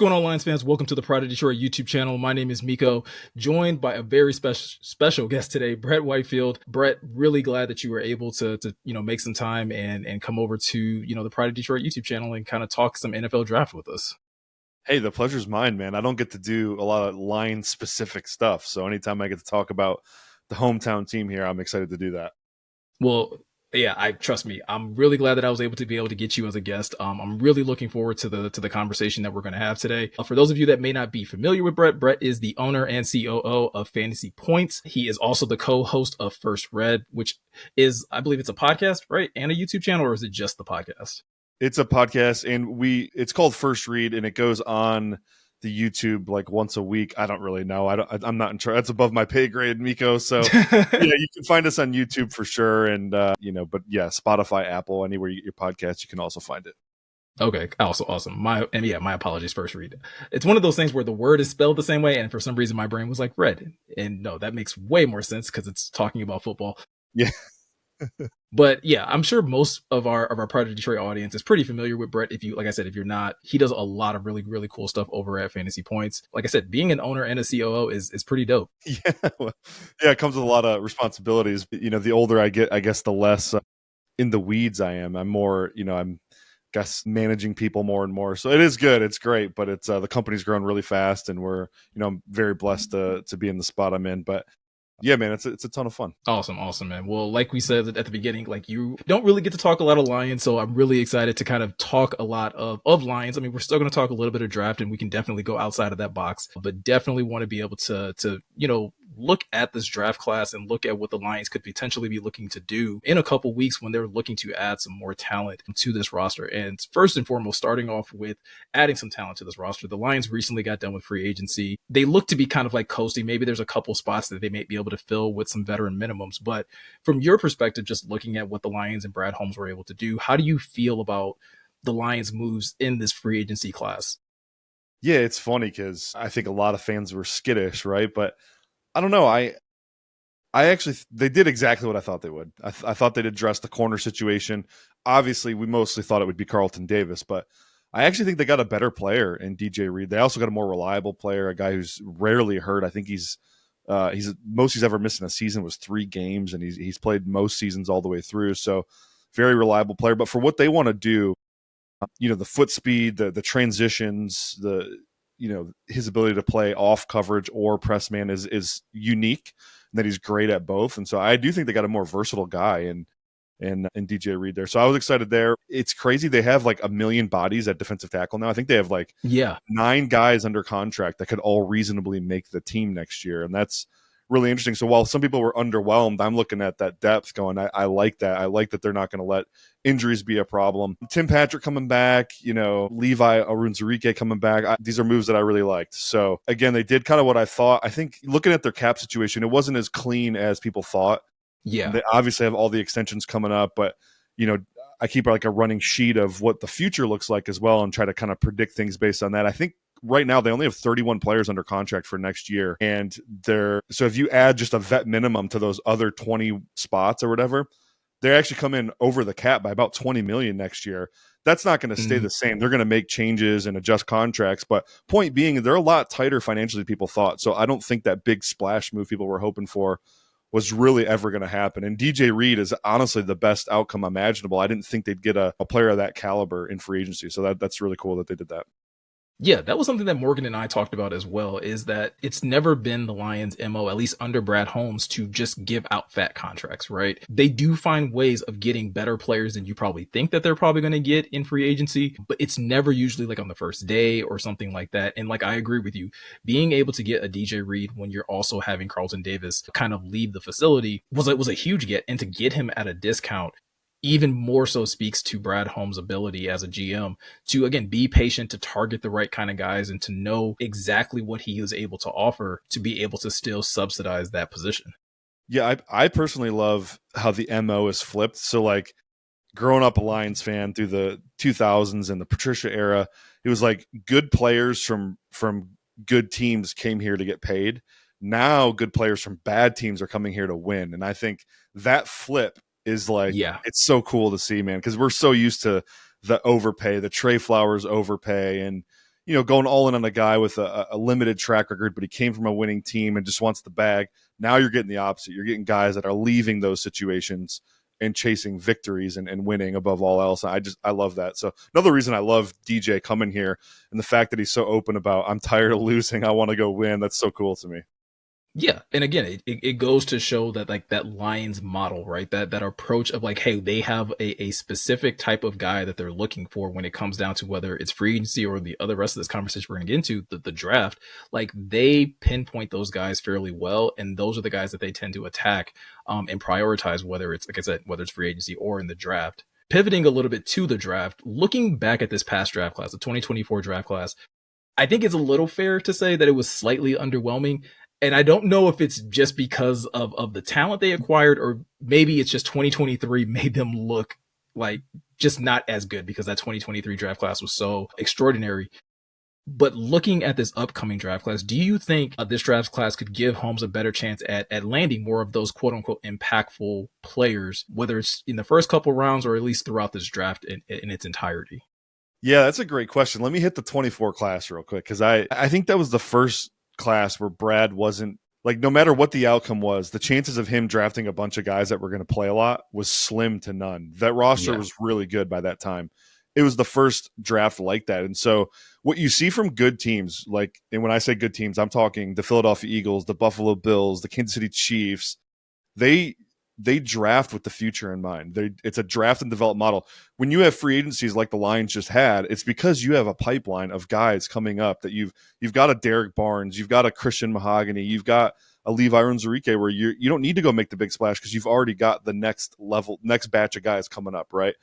going on, Lions fans? Welcome to the Pride of Detroit YouTube channel. My name is Miko, joined by a very special guest today, Brett Whitefield. Brett, really glad that you were able to make some time and come over to the Pride of Detroit YouTube channel and kind of talk some NFL draft with us. Hey, the pleasure's mine, man. I don't get to do a lot of line-specific stuff, so anytime I get to talk about the hometown team here, I'm excited to do that. Well, yeah, trust me. I'm really glad that I was able to get you as a guest. I'm really looking forward to the conversation that we're going to have today. For those of you that may not be familiar with Brett is the owner and COO of Fantasy Points. He is also the co-host of First Read, which is, I believe it's a podcast, right? And a YouTube channel, or is it just the podcast? It's a podcast, and it's called First Read, and it goes on the YouTube like once a week. I don't really know. I'm not in charge. That's above my pay grade, Miko. So yeah, you can find us on YouTube for sure. And but yeah, Spotify, Apple, anywhere you get your podcast, you can also find it. Okay, also awesome. My apologies. First Read. It's one of those things where the word is spelled the same way, and for some reason my brain was like read. And no, that makes way more sense because it's talking about football. Yeah. But yeah, I'm sure most of our Pride of Detroit audience is pretty familiar with Brett. If you're not, he does a lot of really, really cool stuff over at Fantasy Points. Like I said, being an owner and a COO is pretty dope. Yeah, it comes with a lot of responsibilities. The older I get, I guess the less in the weeds I am. I'm more, I'm managing people more and more. So it is good. It's great, but it's the company's grown really fast, and we're, I'm very blessed to be in the spot I'm in. But yeah, man, it's a ton of fun. Awesome, man. Well, like we said at the beginning, like you don't really get to talk a lot of Lions, so I'm really excited to kind of talk a lot of Lions. I mean, we're still going to talk a little bit of draft, and we can definitely go outside of that box, but definitely want to be able to look at this draft class and look at what the Lions could potentially be looking to do in a couple weeks when they're looking to add some more talent to this roster. And first and foremost, starting off with adding some talent to this roster, the Lions recently got done with free agency. They look to be kind of like coasting. Maybe there's a couple spots that they may be able to fill with some veteran minimums. But from your perspective, just looking at what the Lions and Brad Holmes were able to do, how do you feel about the Lions' moves in this free agency class? Yeah, it's funny because I think a lot of fans were skittish, right? But I don't know. I actually, they did exactly what I thought they would. I thought they'd address the corner situation. Obviously, we mostly thought it would be Carlton Davis, but I actually think they got a better player in DJ Reed. They also got a more reliable player, a guy who's rarely hurt. I think he's most he's ever missed in a season was 3 games, and he's played most seasons all the way through. So very reliable player. But for what they want to do, the foot speed, the transitions, his ability to play off coverage or press man is unique, and that he's great at both. And so I do think they got a more versatile guy in DJ Reed there. So I was excited there. It's crazy. They have like 1 million bodies at defensive tackle now. I think they have 9 guys under contract that could all reasonably make the team next year. And that's really interesting. So while some people were underwhelmed, I'm looking at that depth going, I like that. I like that they're not going to let injuries be a problem. Tim Patrick coming back, Levi Arunzarike coming back. These are moves that I really liked. So again, they did kind of what I thought. I think looking at their cap situation, it wasn't as clean as people thought. Yeah. They obviously have all the extensions coming up, but I keep like a running sheet of what the future looks like as well and try to kind of predict things based on that. I think right now they only have 31 players under contract for next year. And so if you add just a vet minimum to those other 20 spots or whatever, they actually come in over the cap by about 20 million next year. That's not going to stay the same. They're going to make changes and adjust contracts. But point being, they're a lot tighter financially than people thought. So I don't think that big splash move people were hoping for was really ever going to happen. And DJ Reed is honestly the best outcome imaginable. I didn't think they'd get a player of that caliber in free agency. So that's really cool that they did that. Yeah, that was something that Morgan and I talked about as well, is that it's never been the Lions' MO, at least under Brad Holmes, to just give out fat contracts, right? They do find ways of getting better players than you probably think that they're probably going to get in free agency, but it's never usually like on the first day or something like that. And like, I agree with you, being able to get a DJ Reed when you're also having Carlton Davis kind of leave the facility was a huge get, and to get him at a discount even more so speaks to Brad Holmes' ability as a GM to, again, be patient, to target the right kind of guys, and to know exactly what he is able to offer to be able to still subsidize that position. Yeah, I personally love how the MO is flipped. So like growing up a Lions fan through the 2000s and the Patricia era, it was like good players from good teams came here to get paid. Now good players from bad teams are coming here to win. And I think that flip is like, it's so cool to see, man, because we're so used to the overpay, the Trey Flowers overpay, and going all in on a guy with a limited track record, but he came from a winning team and just wants the bag. Now you're getting the opposite. You're getting guys that are leaving those situations and chasing victories and winning above all else. I love that. So another reason I love DJ coming here, and the fact that he's so open about, I'm tired of losing, I want to go win. That's so cool to me. Yeah, and again, it goes to show that like that Lions model, right? That approach of like, hey, they have a specific type of guy that they're looking for when it comes down to whether it's free agency or the other rest of this conversation we're going to get into, the draft. Like they pinpoint those guys fairly well, and those are the guys that they tend to attack and prioritize, whether it's, like I said, whether it's free agency or in the draft. Pivoting a little bit to the draft, looking back at this past draft class, the 2024 draft class, I think it's a little fair to say that it was slightly underwhelming. And I don't know if it's just because of the talent they acquired, or maybe it's just 2023 made them look like just not as good because that 2023 draft class was so extraordinary. But looking at this upcoming draft class, do you think this draft class could give Holmes a better chance at landing more of those quote unquote impactful players, whether it's in the first couple rounds or at least throughout this draft in its entirety? Yeah, that's a great question. Let me hit the 24 class real quick, because I think that was the first class where Brad wasn't, like, no matter what the outcome was, the chances of him drafting a bunch of guys that were going to play a lot was slim to none. That roster was really good by that time. It was the first draft like that. And so what you see from good teams, like, and when I say good teams, I'm talking the Philadelphia Eagles, the Buffalo Bills, the Kansas City Chiefs, they draft with the future in mind. It's a draft and develop model. When you have free agencies like the Lions just had, it's because you have a pipeline of guys coming up that you've got a Derek Barnes, you've got a Christian Mahogany, you've got a Levi Onwuzurike, where you don't need to go make the big splash because you've already got the next batch of guys coming up, right?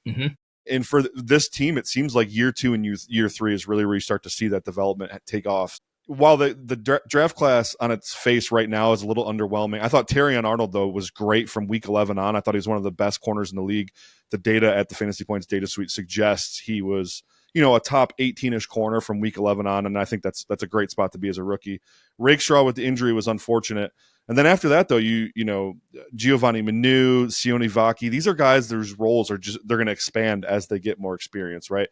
Mm-hmm. And for this team, it seems like year 2 and year 3 is really where you start to see that development take off. While the draft class on its face right now is a little underwhelming, I thought Terrion Arnold, though, was great from week 11 on. I thought he was one of the best corners in the league. The data at the Fantasy Points data suite suggests he was, a top 18-ish corner from week 11 on, and I think that's a great spot to be as a rookie. Rakestraw with the injury was unfortunate. And then after that, though, Giovanni Manu, Sione Vaki, these are guys whose roles are they're going to expand as they get more experience, right?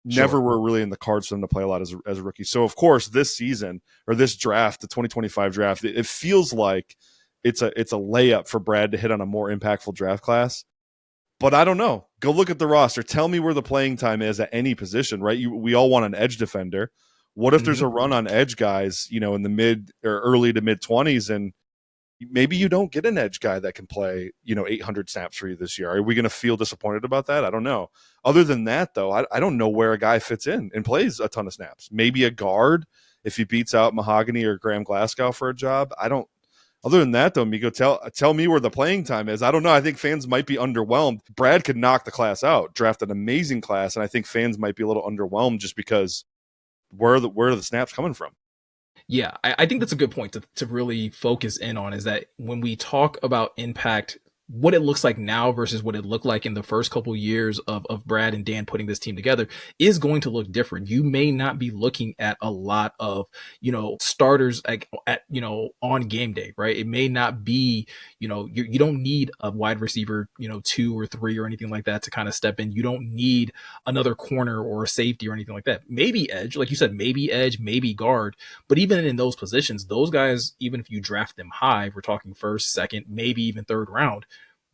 Never were really in the cards for them to play a lot as a rookie. So, of course, this season, or this draft, the 2025 draft, it feels like it's a layup for Brad to hit on a more impactful draft class. But I don't know. Go look at the roster. Tell me where the playing time is at any position, right? We all want an edge defender. What if there's a run on edge guys, in the mid or early to mid 20s, and maybe you don't get an edge guy that can play, 800 snaps for you this year? Are we going to feel disappointed about that? I don't know. Other than that, though, I don't know where a guy fits in and plays a ton of snaps. Maybe a guard if he beats out Mahogany or Graham Glasgow for a job. Other than that, though, Miko, tell me where the playing time is. I don't know. I think fans might be underwhelmed. Brad could knock the class out, draft an amazing class, and I think fans might be a little underwhelmed just because where are the snaps coming from? Yeah, I think that's a good point to really focus in on, is that when we talk about impact, what it looks like now versus what it looked like in the first couple years of Brad and Dan putting this team together is going to look different. You may not be looking at a lot of, starters on game day, right? It may not be, you don't need a wide receiver, 2 or 3 or anything like that to kind of step in. You don't need another corner or a safety or anything like that. Maybe edge, like you said, maybe guard. But even in those positions, those guys, even if you draft them high, we're talking first, second, maybe even third round,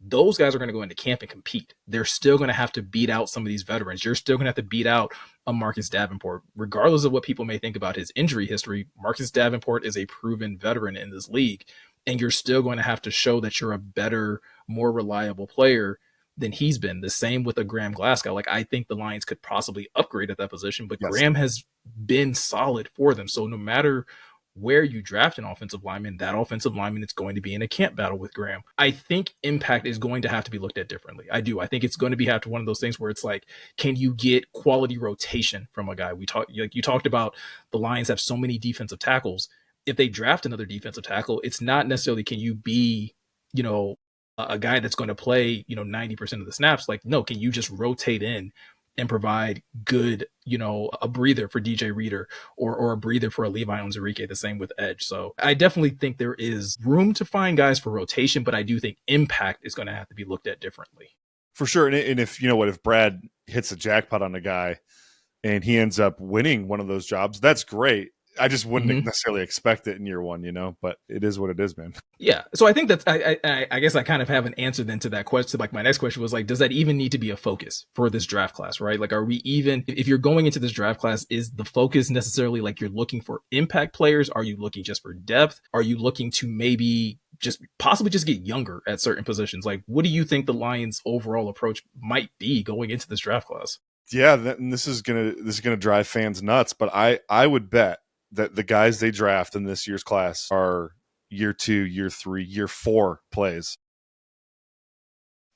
those guys are going to go into camp and compete. They're still going to have to beat out some of these veterans. You're still going to have to beat out a Marcus Davenport. Regardless of what people may think about his injury history, Marcus Davenport is a proven veteran in this league, and you're still going to have to show that you're a better, more reliable player than he's been. The same with a Graham Glasgow. Like, I think the Lions could possibly upgrade at that position, but yes, Graham has been solid for them. So no matter where you draft an offensive lineman, that offensive lineman is going to be in a camp battle with Graham. I think impact is going to have to be looked at differently. I do. I think it's going to have to one of those things where it's like, can you get quality rotation from a guy? You talked about the Lions have so many defensive tackles. If they draft another defensive tackle, it's not necessarily can you be, a guy that's going to play, 90% of the snaps. Like, no, can you just rotate in and provide good, a breather for DJ Reader or a breather for a Levi Onwuzurike, the same with edge. So I definitely think there is room to find guys for rotation, but I do think impact is going to have to be looked at differently. For sure. And if, if Brad hits a jackpot on a guy, and he ends up winning one of those jobs, that's great. I just wouldn't Mm-hmm. necessarily expect it in year one, but it is what it is, man. Yeah. So I think that's I guess I kind of have an answer then to that question. Like my next question was like, does that even need to be a focus for this draft class, right? Like, are we even if you're going into this draft class, is the focus necessarily like you're looking for impact players? Are you looking just for depth? Are you looking to maybe just possibly just get younger at certain positions? Like, what do you think the Lions' overall approach might be going into this draft class? Yeah, and this is gonna drive fans nuts, but I would bet that the guys they draft in this year's class are year 2, year 3, year 4 plays.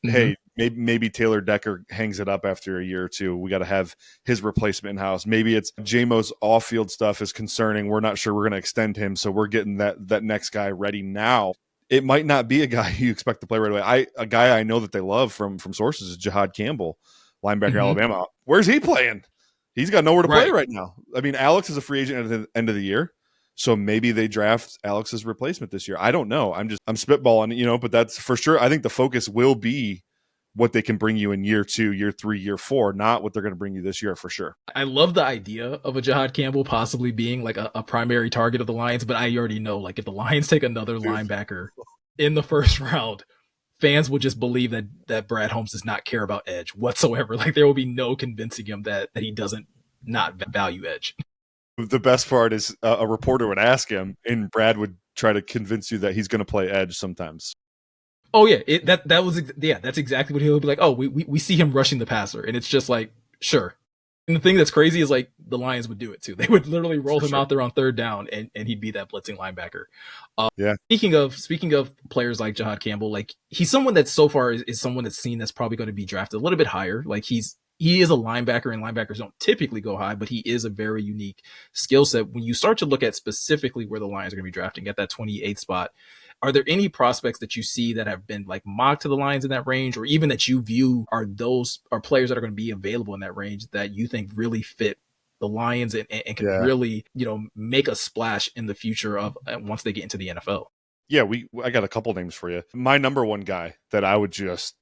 Mm-hmm. Hey, maybe Taylor Decker hangs it up after a year or two. We got to have his replacement in house. Maybe it's JMO's off-field stuff is concerning. We're not sure we're going to extend him, so we're getting that next guy ready now. It might not be a guy you expect to play right away. A guy I know that they love from sources is Jahad Campbell, linebacker, Mm-hmm. Alabama. Where's he playing? He's got nowhere to play Right. right now. I mean, Alex is a free agent at the end of the year. So maybe they draft Alex's replacement this year. I don't know. I'm spitballing, but that's for sure. I think the focus will be what they can bring you in year 2, year 3, year 4, not what they're going to bring you this year for sure. I love the idea of a Jahad Campbell possibly being like a primary target of the Lions, but I already know like if the Lions take another Dude. linebacker in the first round, fans will just believe that Brad Holmes does not care about edge whatsoever. Like there will be no convincing him that he doesn't not value edge. The best part is a reporter would ask him, and Brad would try to convince you that he's going to play edge sometimes. Oh yeah, that's exactly what he'll be like. Oh, we see him rushing the passer, and it's just like sure. And the thing that's crazy is like the Lions would do it too. They would literally roll him out there on third down, and he'd be that blitzing linebacker. Yeah. Speaking of players like Jahad Campbell, like he's someone that so far is someone that's seen that's probably going to be drafted a little bit higher. Like he is a linebacker, and linebackers don't typically go high, but he is a very unique skill set. When you start to look at specifically where the Lions are going to be drafting at that 28th spot, are there any prospects that you see that have been like mocked to the Lions in that range, or even that you view are players that are going to be available in that range that you think really fit the Lions and can really, make a splash in the future of once they get into the NFL? Yeah, I got a couple names for you. My number one guy that I would just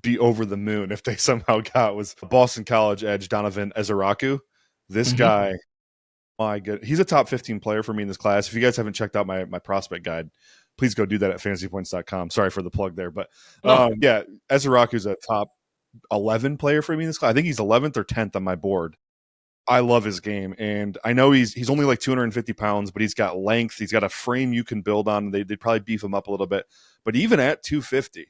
be over the moon if they somehow got was Boston College edge Donovan Ezeraku. This guy, my good, he's a top 15 player for me in this class. If you guys haven't checked out my prospect guide, please go do that at fantasypoints.com. Sorry for the plug there, but yeah, Ezeraku's a top 11 player for me in this class. I think he's 11th or 10th on my board. I love his game, and I know he's only like 250 pounds, but he's got length. He's got a frame you can build on. They'd probably beef him up a little bit, but even at 250,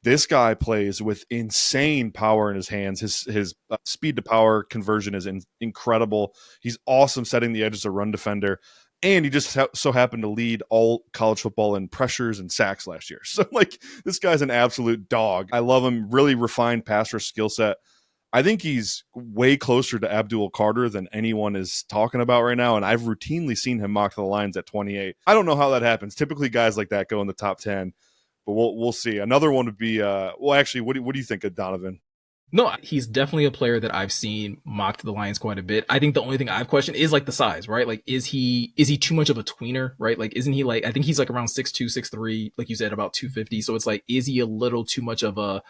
this guy plays with insane power in his hands. His speed to power conversion is incredible. He's awesome setting the edge as a run defender, and he just so happened to lead all college football in pressures and sacks last year. So like this guy's an absolute dog. I love him. Really refined pass rush skill set. I think he's way closer to Abdul Carter than anyone is talking about right now, and I've routinely seen him mock the Lions at 28. I don't know how that happens. Typically, guys like that go in the top 10, but we'll see. Another one would be actually, what do you think of Donovan? No, he's definitely a player that I've seen mocked to the Lions quite a bit. I think the only thing I've questioned is like the size, right? Like, is he too much of a tweener, right? Like, isn't he like, I think he's like around 6'2", 6'3", like you said, about 250. So it's like, is he a little too much of a,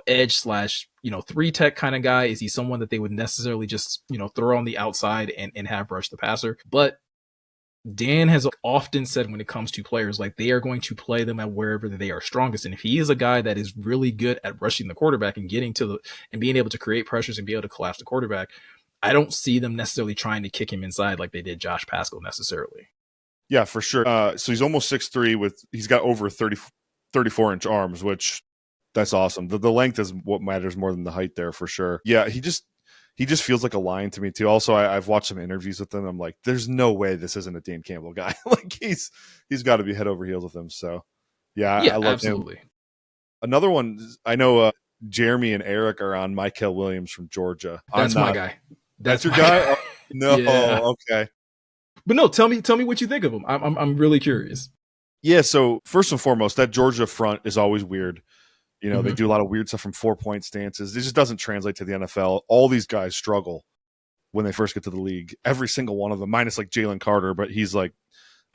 edge slash, 3-tech kind of guy? Is he someone that they would necessarily just, throw on the outside and have rush the passer? But Dan has often said when it comes to players, like they are going to play them at wherever they are strongest. And if he is a guy that is really good at rushing the quarterback and getting to and being able to create pressures and be able to collapse the quarterback, I don't see them necessarily trying to kick him inside like they did Josh Pascal necessarily. Yeah, for sure. So he's almost 6'3", he's got over 34-inch arms, which that's awesome. The length is what matters more than the height there for sure. Yeah, he just feels like a lion to me too. Also, I've watched some interviews with him. I'm like, there's no way this isn't a Dan Campbell guy. Like he's got to be head over heels with him. So yeah, I love absolutely. him. Another one, I know Jeremy and Eric are on Mykel Williams from Georgia. That's my guy. That's your guy? Oh, no, yeah. Okay. But no, tell me what you think of him. I'm really curious. Yeah, so first and foremost, that Georgia front is always weird. They do a lot of weird stuff from 4-point stances. It just doesn't translate to the NFL. All these guys struggle when they first get to the league. Every single one of them, minus like Jalen Carter, but he's like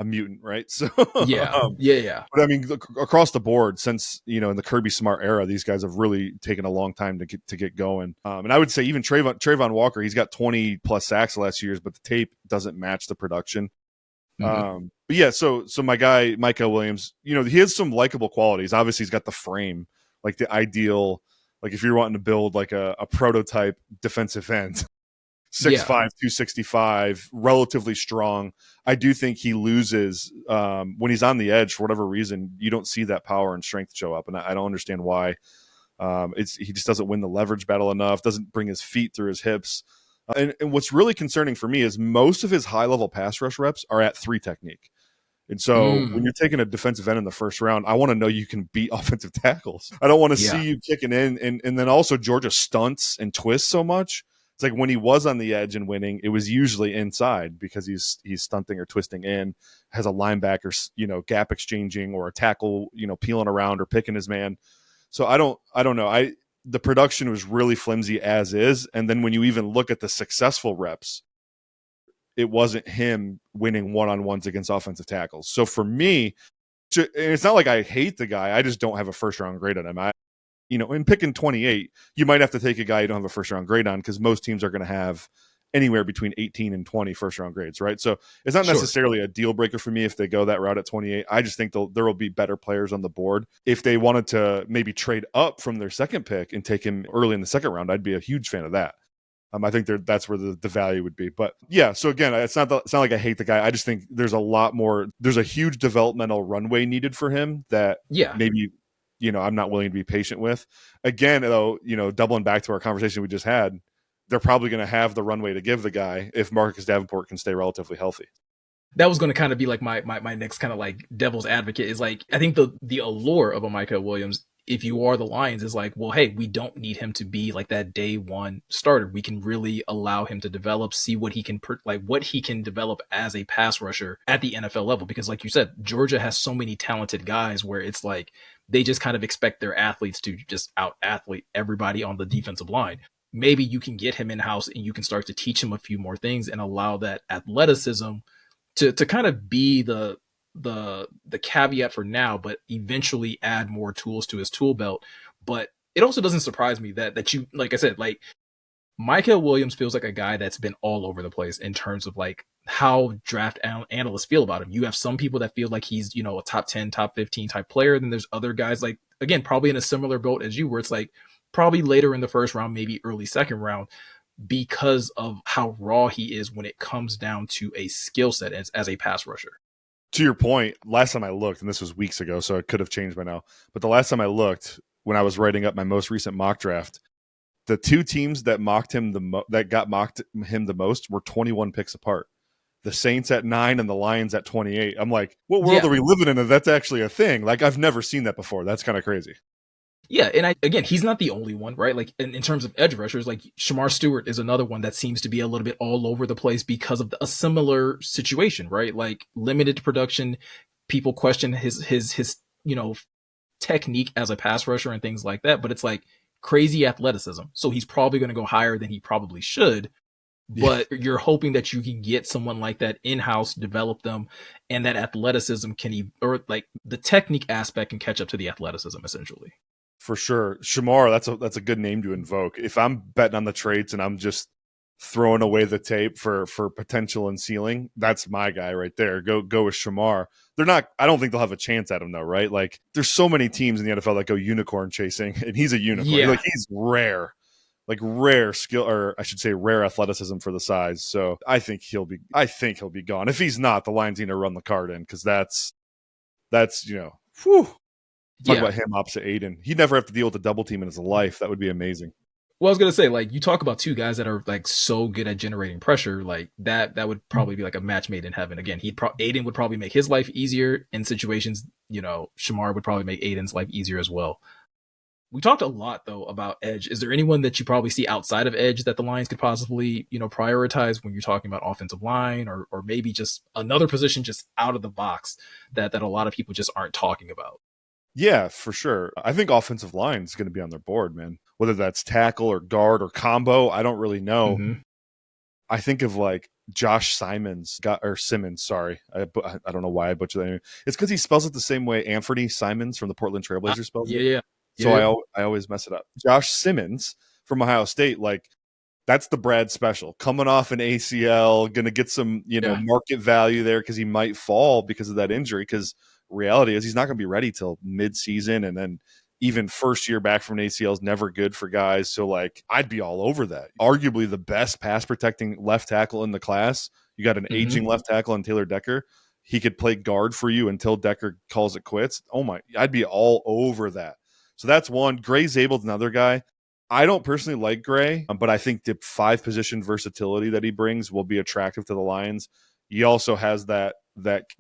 a mutant, right? So, Yeah, yeah, yeah, but I mean, look, across the board, since in the Kirby Smart era, these guys have really taken a long time to get going. And I would say even Trayvon Walker, he's got 20 plus sacks the last years, but the tape doesn't match the production. hmm But yeah, so my guy Micah Williams, he has some likable qualities. Obviously, he's got the frame, like the ideal, like if you're wanting to build like a prototype defensive end. 6'5", yeah, 265, relatively strong. I do think he loses when he's on the edge for whatever reason. You don't see that power and strength show up, and I don't understand why. He just doesn't win the leverage battle enough. Doesn't bring his feet through his hips. And what's really concerning for me is most of his high level pass rush reps are at 3 technique. And so when mm, you're taking a defensive end in the first round, I want to know you can beat offensive tackles. I don't want to see yeah, you kicking in. And then also Georgia stunts and twists so much. It's like when he was on the edge and winning, it was usually inside because he's stunting or twisting in, has a linebacker, gap exchanging or a tackle, peeling around or picking his man. So I don't know. The production was really flimsy as is. And then when you even look at the successful reps, it wasn't him winning one-on-ones against offensive tackles. So for me, it's not like I hate the guy. I just don't have a first-round grade on him. In picking 28, you might have to take a guy you don't have a first-round grade on because most teams are going to have anywhere between 18 and 20 first-round grades, right? So it's not sure. necessarily a deal breaker for me if they go that route at 28. I just think there will be better players on the board. If they wanted to maybe trade up from their second pick and take him early in the second round, I'd be a huge fan of that. I think that's where the value would be. But yeah, so again, it's not like I hate the guy. I just think there's a huge developmental runway needed for him that Yeah, maybe, I'm not willing to be patient with. Again, though, doubling back to our conversation we just had, they're probably going to have the runway to give the guy if Marcus Davenport can stay relatively healthy. that was going to kind of be like my next kind of like devil's advocate is like I think the allure of a Micah Williams, if you are the Lions, is like, well, hey, we don't need him to be like that day one starter. We can really allow him to develop, see what he can what he can develop as a pass rusher at the NFL level. Because like you said, Georgia has so many talented guys where it's like they just kind of expect their athletes to just out athlete everybody on the defensive line. Maybe you can get him in house and you can start to teach him a few more things and allow that athleticism to kind of be the caveat for now, but eventually add more tools to his tool belt. But it also doesn't surprise me that you, like I said, like Micah Williams feels like a guy that's been all over the place in terms of like how analysts feel about him. You have some people that feel like he's, a top 10, top 15 type player. Then there's other guys like, again, probably in a similar boat as you, where it's like probably later in the first round, maybe early second round, because of how raw he is when it comes down to a skill set as a pass rusher. To your point, last time I looked, and this was weeks ago, so it could have changed by now, but the last time I looked, when I was writing up my most recent mock draft, the 2 teams that got mocked him the most were 21 picks apart. The Saints at 9 and the Lions at 28. I'm like, what world Yeah. are we living in? That's actually a thing. Like, I've never seen that before. That's kind of crazy. Yeah, and again, he's not the only one, right? Like in terms of edge rushers, like Shamar Stewart is another one that seems to be a little bit all over the place because of a similar situation, right? Like limited production, people question his technique as a pass rusher and things like that, but it's like crazy athleticism. So he's probably going to go higher than he probably should. Yeah, But you're hoping that you can get someone like that in house, develop them, and that athleticism or like the technique aspect can catch up to the athleticism essentially. for sure. Shamar, that's a good name to invoke. If I'm betting on the traits and I'm just throwing away the tape for potential and ceiling, that's my guy right there. Go with Shamar. They're not. I don't think they'll have a chance at him though, right? Like there's so many teams in the NFL that go unicorn chasing, and he's a unicorn. Yeah, Like he's rare. Like rare skill, or I should say rare athleticism for the size. So I think he'll be gone. If he's not, the Lions need to run the card in because that's whew. Talk yeah. about him opposite Aiden. He'd never have to deal with a double team in his life. That would be amazing. Well, I was gonna say, like, you talk about 2 guys that are like so good at generating pressure, like that would probably be like a match made in heaven. Again, Aiden would probably make his life easier in situations. Shamar would probably make Aiden's life easier as well. We talked a lot though about edge. Is there anyone that you probably see outside of edge that the Lions could possibly, prioritize when you're talking about offensive line or maybe just another position just out of the box that a lot of people just aren't talking about? Yeah, for sure. I think offensive line is going to be on their board, man. Whether that's tackle or guard or combo, I don't really know. Mm-hmm. I think of like Josh Simmons. Sorry, I don't know why I butchered that name. It's because he spells it the same way Anthony Simons from the Portland Trailblazers spells Yeah, it. yeah, So yeah, I always mess it up. Josh Simmons from Ohio State, like that's the Brad special. Coming off an ACL, going to get some, yeah, market value there because he might fall because of that injury. Because reality is he's not going to be ready till mid-season, and then even first year back from an ACL is never good for guys. So like I'd be all over that. Arguably the best pass protecting left tackle in the class. You got an hmm aging left tackle in Taylor Decker. He could play guard for you until Decker calls it quits. Oh my, I'd be all over that. So that's one. Gray Zabel's another guy. I don't personally like Gray, but I think the 5 position versatility that he brings will be attractive to the Lions. He also has that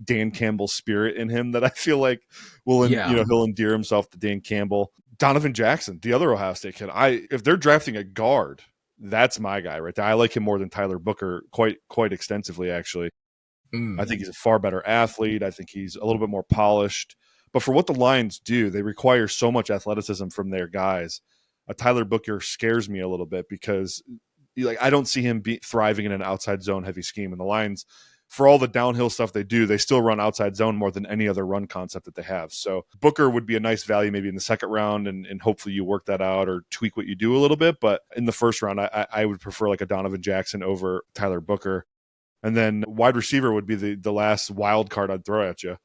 Dan Campbell spirit in him that I feel like yeah, he'll endear himself to Dan Campbell. Donovan Jackson, the other Ohio State kid. If they're drafting a guard, that's my guy right there. I like him more than Tyler Booker quite extensively actually. I mm, think he's a far better athlete. I think he's a little bit more polished. But for what the Lions do, they require so much athleticism from their guys. Tyler Booker scares me a little bit because I don't see him thriving in an outside zone heavy scheme. And the Lions, for all the downhill stuff they do, they still run outside zone more than any other run concept that they have. So Booker would be a nice value maybe in the second round, and hopefully you work that out or tweak what you do a little bit. But in the first round, I would prefer like a Donovan Jackson over Tyler Booker. And then wide receiver would be the last wild card I'd throw at you.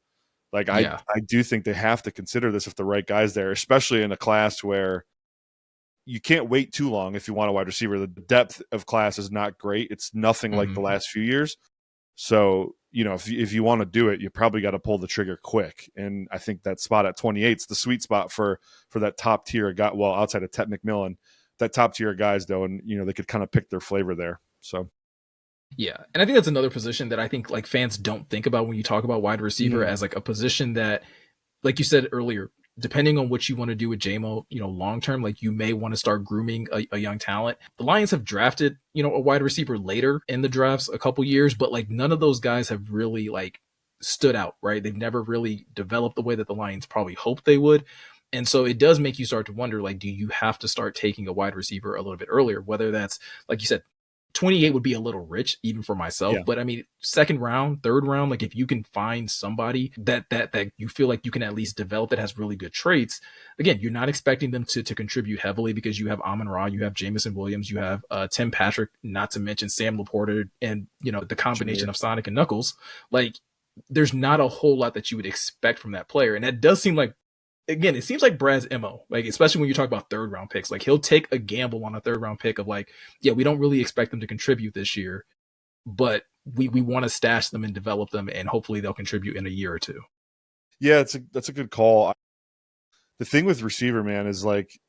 Like yeah, I do think they have to consider this if the right guy's there, especially in a class where you can't wait too long if you want a wide receiver. The depth of class is not great. It's nothing like the hmm last few years. So, if you want to do it, you probably got to pull the trigger quick. And I think that spot at 28 is the sweet spot for that top tier guy. Well, outside of Ted McMillan, that top tier guys though, and they could kind of pick their flavor there. So yeah. And I think that's another position that I think like fans don't think about when you talk about wide receiver mhm. as like a position that, like you said earlier, depending on what you want to do with JMO, long term, like you may want to start grooming a young talent. The Lions have drafted, a wide receiver later in the drafts a couple years, but like none of those guys have really like stood out, right? They've never really developed the way that the Lions probably hoped they would. And so it does make you start to wonder, like, do you have to start taking a wide receiver a little bit earlier? Whether that's, like you said, 28 would be a little rich even for myself, Yeah. but I mean second round, third round, like if you can find somebody that you feel like you can at least develop that has really good traits. Again, you're not expecting them to contribute heavily because you have Amon Ra, you have Jamison Williams, you have Tim Patrick, not to mention Sam Laporta, and the combination Junior. of Sonic and Knuckles. Like there's not a whole lot that you would expect from that player, and that does seem like, again, it seems like Brad's MO, like, especially when you talk about third round picks, like he'll take a gamble on a third round pick of like, yeah, we don't really expect them to contribute this year, but we want to stash them and develop them, and hopefully they'll contribute in a year or two. Yeah, that's a good call. The thing with receiver, man, is like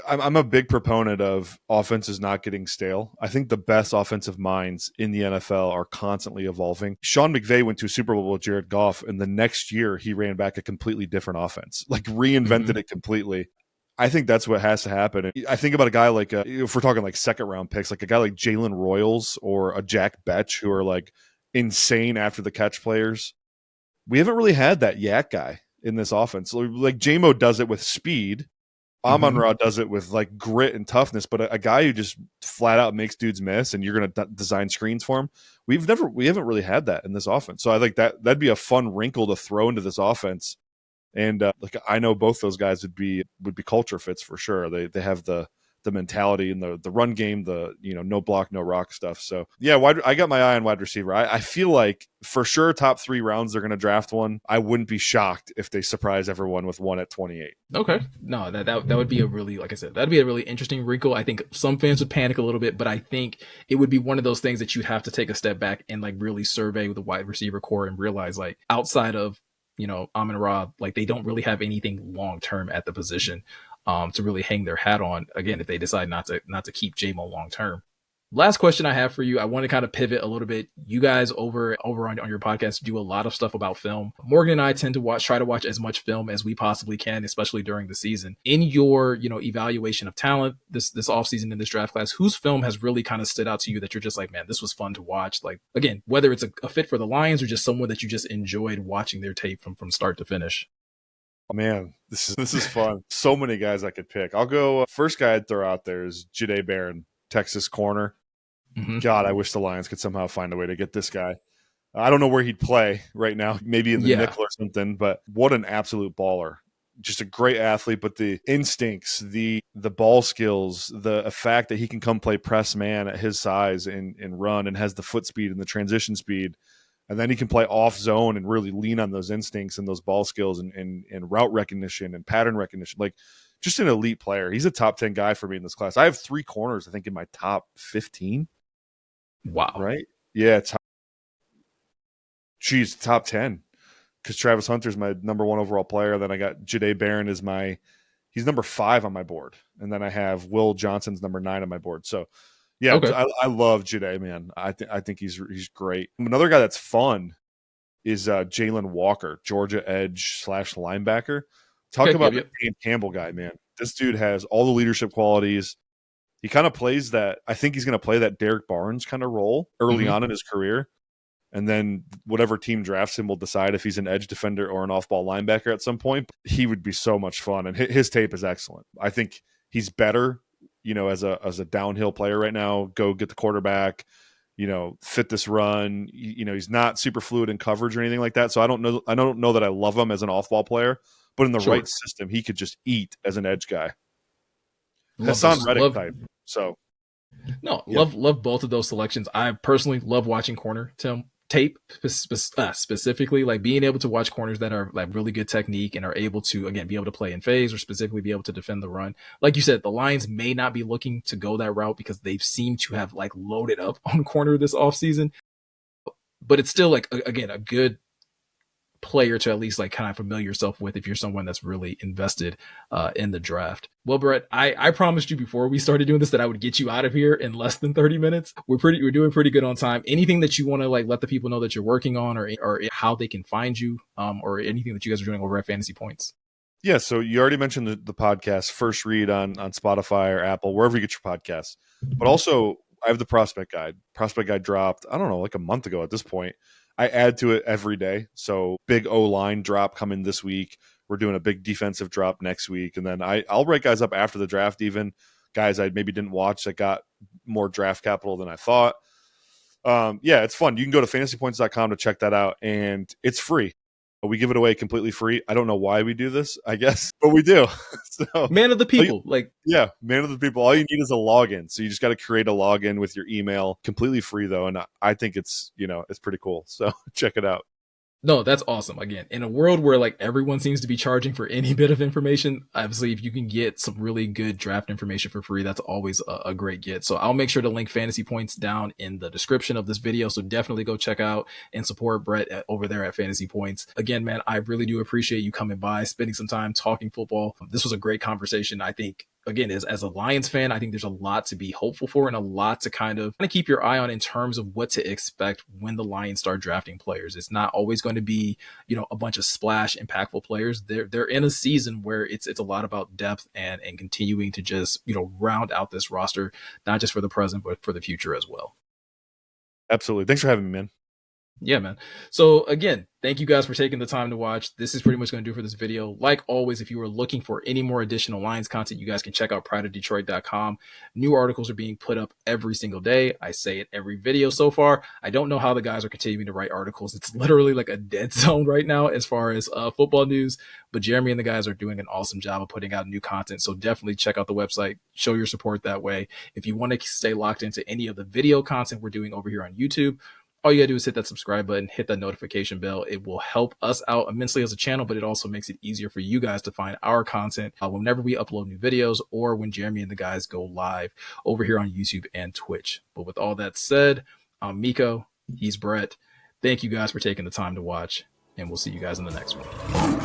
I'm a big proponent of offenses not getting stale. I think the best offensive minds in the NFL are constantly evolving. Sean McVay went to a Super Bowl with Jared Goff, and the next year he ran back a completely different offense, like reinvented it completely. I think that's what has to happen. And I think about a guy like, if we're talking like second round picks, like a guy like Jalen Royals or a Jack Betch, who are like insane after the catch players. We haven't really had that yak guy in this offense. Like JMO does it with speed. Amon Mm-hmm. Ra does it with like grit and toughness, but a guy who just flat out makes dudes miss, and you're going to design screens for him. We haven't really had that in this offense. So I think that'd be a fun wrinkle to throw into this offense. And like I know both those guys would be culture fits for sure. They have the mentality and the run game, the no block, no rock stuff. So yeah, I got my eye on wide receiver. I feel like for sure top 3 rounds they're going to draft one. I wouldn't be shocked if they surprise everyone with one at 28. Okay. No, that would be a really, like I said, that'd be a really interesting wrinkle. I think some fans would panic a little bit, but I think it would be one of those things that you'd have to take a step back and like really survey the wide receiver core and realize, like, outside of, Amon Ra, like they don't really have anything long term at the position to really hang their hat on. Again, if they decide not to keep JMO long term. Last question I have for you. I want to kind of pivot a little bit. You guys over on your podcast do a lot of stuff about film. Morgan and I tend to try to watch as much film as we possibly can, especially during the season. In your, evaluation of talent this offseason in this draft class, whose film has really kind of stood out to you that you're just like, man, this was fun to watch? Like, again, whether it's a fit for the Lions or just someone that you just enjoyed watching their tape from start to finish. Oh, man, this is fun. So many guys I could pick. I'll go first guy I'd throw out there is Jahdae Barron, Texas corner. Mm-hmm. God, I wish the Lions could somehow find a way to get this guy. I don't know where he'd play right now, maybe in the Yeah. nickel or something, but what an absolute baller. Just a great athlete, but the instincts, the ball skills, the fact that he can come play press man at his size and run and has the foot speed and the transition speed, and then he can play off zone and really lean on those instincts and those ball skills and route recognition and pattern recognition. Like, just an elite player. He's a top 10 guy for me in this class. I have 3 corners, I think, in my top 15, Wow. right? Yeah, top 10. Because Travis Hunter's my number 1 overall player. Then I got Jahdae Barron is he's number 5 on my board. And then I have Will Johnson's number 9 on my board. So yeah, Okay. I love Jahdae, man. I think he's great. Another guy that's fun is Jalen Walker, Georgia edge / linebacker. Talk Okay. about Yep. the Yep. Dan Campbell guy, man. This dude has all the leadership qualities. He kind of plays that. I think he's going to play that Derek Barnes kind of role early Mm-hmm. on in his career. And then whatever team drafts him will decide if he's an edge defender or an off-ball linebacker at some point. He would be so much fun, and his tape is excellent. I think he's better, as a downhill player right now. Go get the quarterback, fit this run. He's not super fluid in coverage or anything like that. So I don't know that I love him as an off-ball player, but in the Sure. right system, he could just eat as an edge guy. Love Hassan those. Reddick Love. type. So No. yeah, Love both of those selections. I personally love watching tape specifically, like being able to watch corners that are like really good technique and are able to, again, be able to play in phase or specifically be able to defend the run. Like you said, the Lions may not be looking to go that route because they've seemed to have like loaded up on corner this offseason, but it's still like, again, a good player to at least like kind of familiar yourself with if you're someone that's really invested in the draft. Well, Brett, I promised you before we started doing this that I would get you out of here in less than 30 minutes. We're doing pretty good on time. Anything that you want to like let the people know that you're working on, or how they can find you, or anything that you guys are doing over at Fantasy Points? yeah. So you already mentioned the podcast First Read on Spotify or Apple, wherever you get your podcasts. But also, I have the prospect guide. Prospect guide dropped, I don't know, like a month ago at this point. I add to it every day. So big O-line drop coming this week. We're doing a big defensive drop next week. And then I'll write guys up after the draft, even guys I maybe didn't watch that got more draft capital than I thought. Yeah, it's fun. You can go to fantasypoints.com to check that out, and it's free. We give it away completely free. I don't know why we do this, I guess, but we do. So, Man of the people, like, yeah, man of the people. All you need is a login. So you just got to create a login with your email, completely free though. And I think it's pretty cool. So check it out. no, that's awesome. Again, in a world where like everyone seems to be charging for any bit of information, obviously, if you can get some really good draft information for free, that's always a great get. So I'll make sure to link Fantasy Points down in the description of this video. So definitely go check out and support Brett over there at Fantasy Points. Again, man, I really do appreciate you coming by, spending some time talking football. This was a great conversation. I think, again, as a Lions fan, I think there's a lot to be hopeful for and a lot to kind of keep your eye on in terms of what to expect when the Lions start drafting players. It's not always going to be, a bunch of splash impactful players. They're in a season where it's a lot about depth and continuing to just, round out this roster, not just for the present, but for the future as well. Absolutely. Thanks for having me, man. Yeah, man. So again, thank you guys for taking the time to watch. This is pretty much going to do for this video. Like always, if you are looking for any more additional Lions content, you guys can check out prideofdetroit.com. New articles are being put up every single day. I say it every video so far. I don't know how the guys are continuing to write articles. It's literally like a dead zone right now as far as football news, but Jeremy and the guys are doing an awesome job of putting out new content. So definitely check out the website, show your support that way. If you want to stay locked into any of the video content we're doing over here on YouTube, all you gotta do is hit that subscribe button, hit that notification bell. It will help us out immensely as a channel, but it also makes it easier for you guys to find our content whenever we upload new videos or when Jeremy and the guys go live over here on YouTube and Twitch. But with all that said, I'm Miko. He's Brett. Thank you guys for taking the time to watch, and we'll see you guys in the next one.